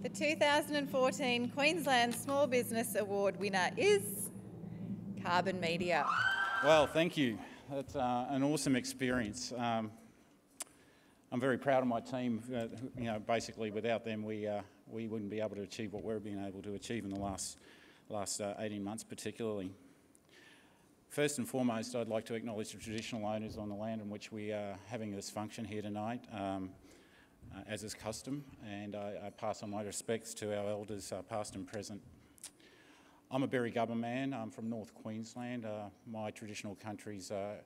The 2014 Queensland Small Business Award winner is Carbon Media. Well, thank you. That's an awesome experience. I'm very proud of my team. Basically, without them, we wouldn't be able to achieve what we've been able to achieve in the last 18 months, particularly. First and foremost, I'd like to acknowledge the traditional owners on the land in which we are having this function here tonight, as is custom, and I pass on my respects to our elders, past and present. I'm a Berry Gubba man. I'm from North Queensland. My traditional countries are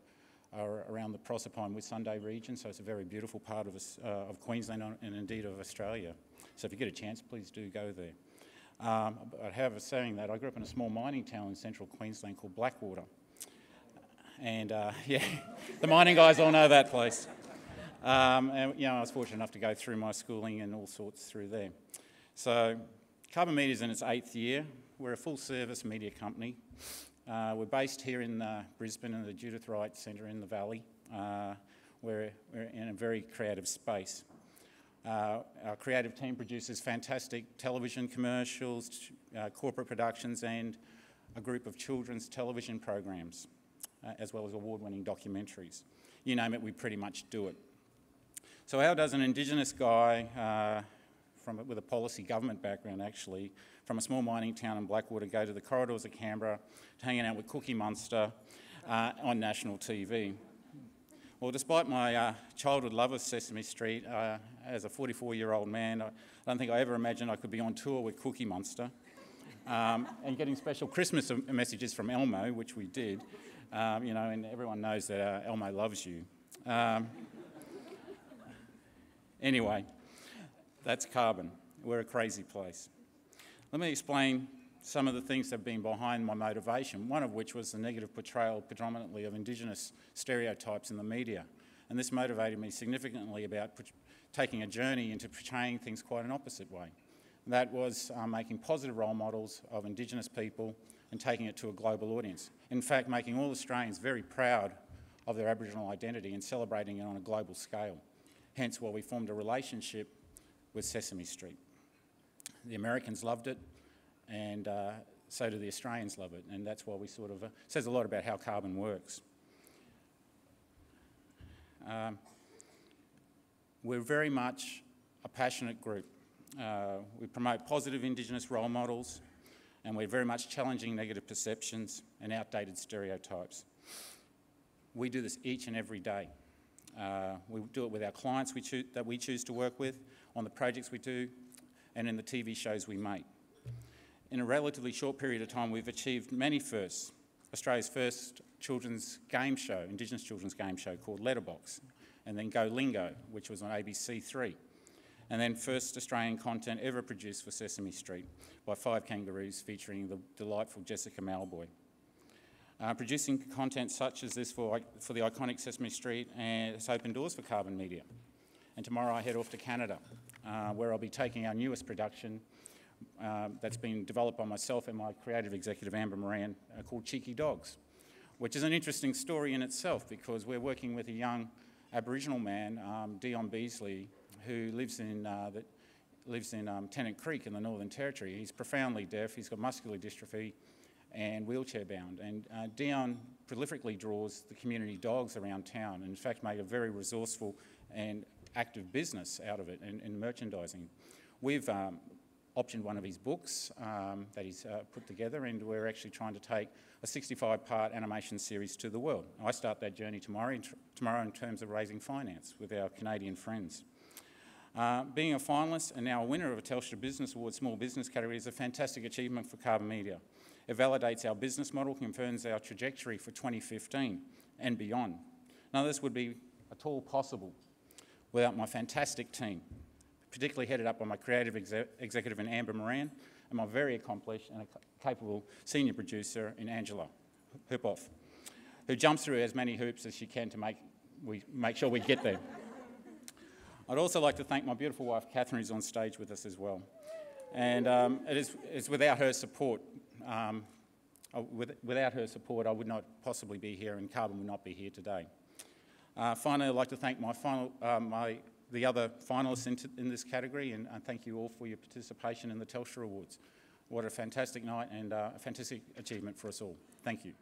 around the Proserpine Whitsunday region, so it's a very beautiful part of Queensland and indeed of Australia. So if you get a chance, please do go there. But however, saying that, I grew up in a small mining town in central Queensland called Blackwater. And yeah, the mining guys all know that place. And I was fortunate enough to go through my schooling and all sorts through there. So Carbon Media is in its 8th year. We're a full-service media company. We're based here in Brisbane in the Judith Wright Centre in the Valley. We're in a very creative space. Our creative team produces fantastic television commercials, corporate productions, and a group of children's television programs, as well as award-winning documentaries. You name it, we pretty much do it. So how does an Indigenous guy with a policy government background, actually, from a small mining town in Blackwater go to the corridors of Canberra, to hanging out with Cookie Monster on national TV? Well, despite my childhood love of Sesame Street, as a 44-year-old man, I don't think I ever imagined I could be on tour with Cookie Monster and getting special Christmas messages from Elmo, which we did, and everyone knows that Elmo loves you. Anyway, that's Carbon. We're a crazy place. Let me explain some of the things that have been behind my motivation, one of which was the negative portrayal predominantly of Indigenous stereotypes in the media. And this motivated me significantly about taking a journey into portraying things quite an opposite way. And that was making positive role models of Indigenous people and taking it to a global audience. In fact, making all Australians very proud of their Aboriginal identity and celebrating it on a global scale. Hence why we formed a relationship with Sesame Street. The Americans loved it, and so do the Australians love it, and that's why we sort of, says a lot about how Carbon works. We're very much a passionate group. We promote positive Indigenous role models, and we're very much challenging negative perceptions and outdated stereotypes. We do this each and every day. We do it with our clients that we choose to work with, on the projects we do, and in the TV shows we make. In a relatively short period of time, we've achieved many firsts. Australia's first children's game show, Indigenous children's game show called Letterbox, and then Go Lingo, which was on ABC3. And then first Australian content ever produced for Sesame Street by 5 Kangaroos featuring the delightful Jessica Malboy. Producing content such as this for the iconic Sesame Street has opened doors for Carbon Media. And tomorrow I head off to Canada, where I'll be taking our newest production that's been developed by myself and my creative executive Amber Moran called Cheeky Dogs, which is an interesting story in itself because we're working with a young Aboriginal man, Dion Beasley, who lives in Tennant Creek in the Northern Territory. He's profoundly deaf, he's got muscular dystrophy and wheelchair bound. And Dion prolifically draws the community dogs around town and in fact made a very resourceful and active business out of it in merchandising. We've optioned one of his books that he's put together, and we're actually trying to take a 65-part animation series to the world. I start that journey tomorrow in terms of raising finance with our Canadian friends. Being a finalist and now a winner of a Telstra Business Award Small Business category is a fantastic achievement for Carbon Media. It validates our business model, confirms our trajectory for 2015 and beyond. None of this would be at all possible without my fantastic team, particularly headed up by my creative executive in Amber Moran and my very accomplished and capable senior producer in Angela Hoopoff, who jumps through as many hoops as she can to make sure we get there. I'd also like to thank my beautiful wife Catherine, who's on stage with us as well. And it's without her support. Without her support, I would not possibly be here, and Carbon would not be here today. Finally, I'd like to thank my the other finalists in this category, and thank you all for your participation in the Telstra Awards. What a fantastic night and a fantastic achievement for us all. Thank you.